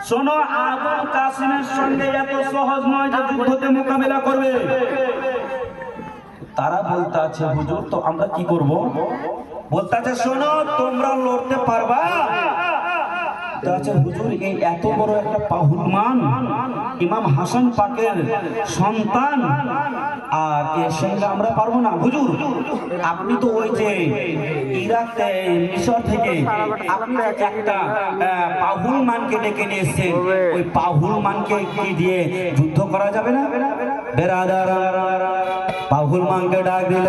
শোনো, আবুল কাসিমের সঙ্গে এত সহজ নয় যে যুদ্ধতে মোকাবেলা করবে। তারা বলতে আছে হুজুর, তো আমরা কি করব? বলতে আছে শোনো, তোমরা লড়তে পারবা? আচ্ছা হুজুর, এই এত বড় একটা পাহুলমান ইমাম হাসান পাকের সন্তান, আর এর সঙ্গে আমরা পারবো না। হুজুর, আপনি তো ওই যে ইরাক মিশর থেকে আপনি একটা পাহুলমানকে ডেকে নিয়ে এসেছেন, ওই পাহুলমানকে কি দিয়ে যুদ্ধ করা যাবে না? বেরাদার পাহুলমানকে ডাক দিল,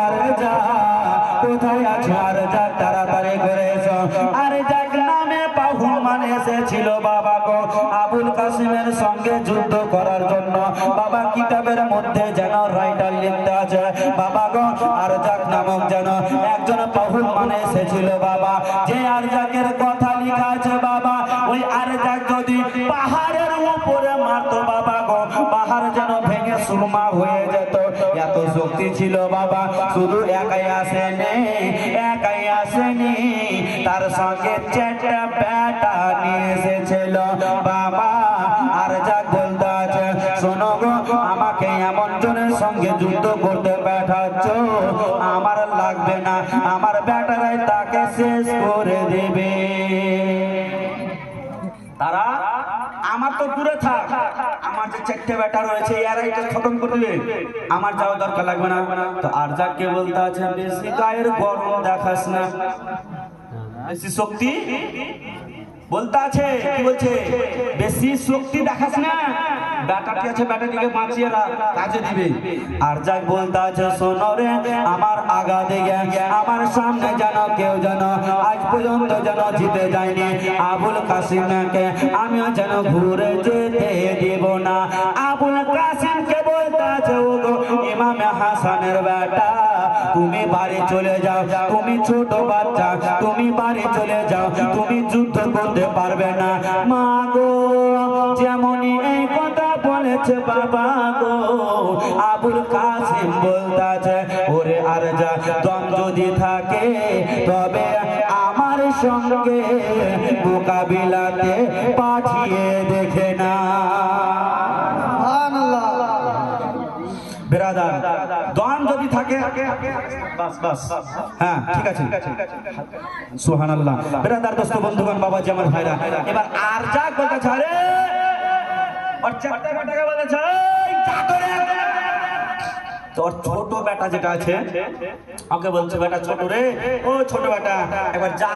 আরে যা, কোথায় আছো? আর যা, তাড়াতাড়ি করে এসো। আরে যাক নামে পাহুলমান এসেছিল বাবা গো আবুল কাসিমের সঙ্গে যুদ্ধ করার জন্য। বাবা কিতাবের মধ্যে যেন রাইটার লিখতে আছে বাবা গো, আর যাক নামক যেন একজন পাহুলমান এসেছিল বাবা। যে আর যাকের কথা লেখা আছে বাবা, ওই আর যাক যদি পাহাড়ের উপরে মারতো বাবা গো, পাহাড় যেন ভেঙে সুরমা হয়ে যেত, এত শক্তি ছিল বাবা। শুধু একাই আসেনি, একাই আসেনি, তার সঙ্গে চারটা বেটা নিয়ে এসেছিল বাবা। আর যা বলতে আছে শোনো গো, আমাকে এমন জনের সঙ্গে যুদ্ধ করতে পাঠাচ্ছ, আমার লাগবে না, আমার বেটারাই তাকে শেষ করে দেবে। তারা আমার তো দূরে থাক, আমার যে চারটে বেটা রয়েছে এরাই তো খতম করে দেবে, আমার যাওয়া দরকার লাগবে না। তো আর যাকে বলতে আছে বেশি গায়ের গরম দেখাস না, বেশি শক্তি বলতে আছে, কি বলছে? বেশি শক্তি দেখাস না, বেটাটি আছে বেটাটিকে বাঁচিয়ে কাজে দিবে। আর যাক বলতে আছে শোনো রে, আমার আগা দিকে আমার সামনে যেন কেউ যেন আজ পর্যন্ত যেন জিতে যায়নি আবুল কাসিমকে, আমিও যেন ঘুরে যেতে দেব না। আবুল কাসিমকে বলতে আছে ও গো ইমাম হাসানের বেটা, তুমি বাড়ি চলে যাও, তুমি ছোট বাচ্চা, তুমি বাড়ি চলে যাও, তুমি যুদ্ধ করতে পারবে না। মা গো, যেমনই এই কথা বলেছে বাবা গো, আবুল কাসিম বলতাছে ওরে আর যা, দম যদি থাকে তবে আমার সঙ্গে মোকাবিলাতে পাঠিয়ে দেখে না। বেরাদার, দম যদি থাকে বাস বাস, হ্যাঁ ঠিক আছে, সুবহানাল্লাহ। বেরাদার দোস্ত বন্ধুগণ, বাবা জি আমার ভাইরা, এবার আর যা বলতেছে, আরে আর চারটা বেটাকে বলেছে তোর ছোট বেটা যেটা আছে ওকে বলছে, বেটা ছোট রে, ও ছোট বেটা, এবার যা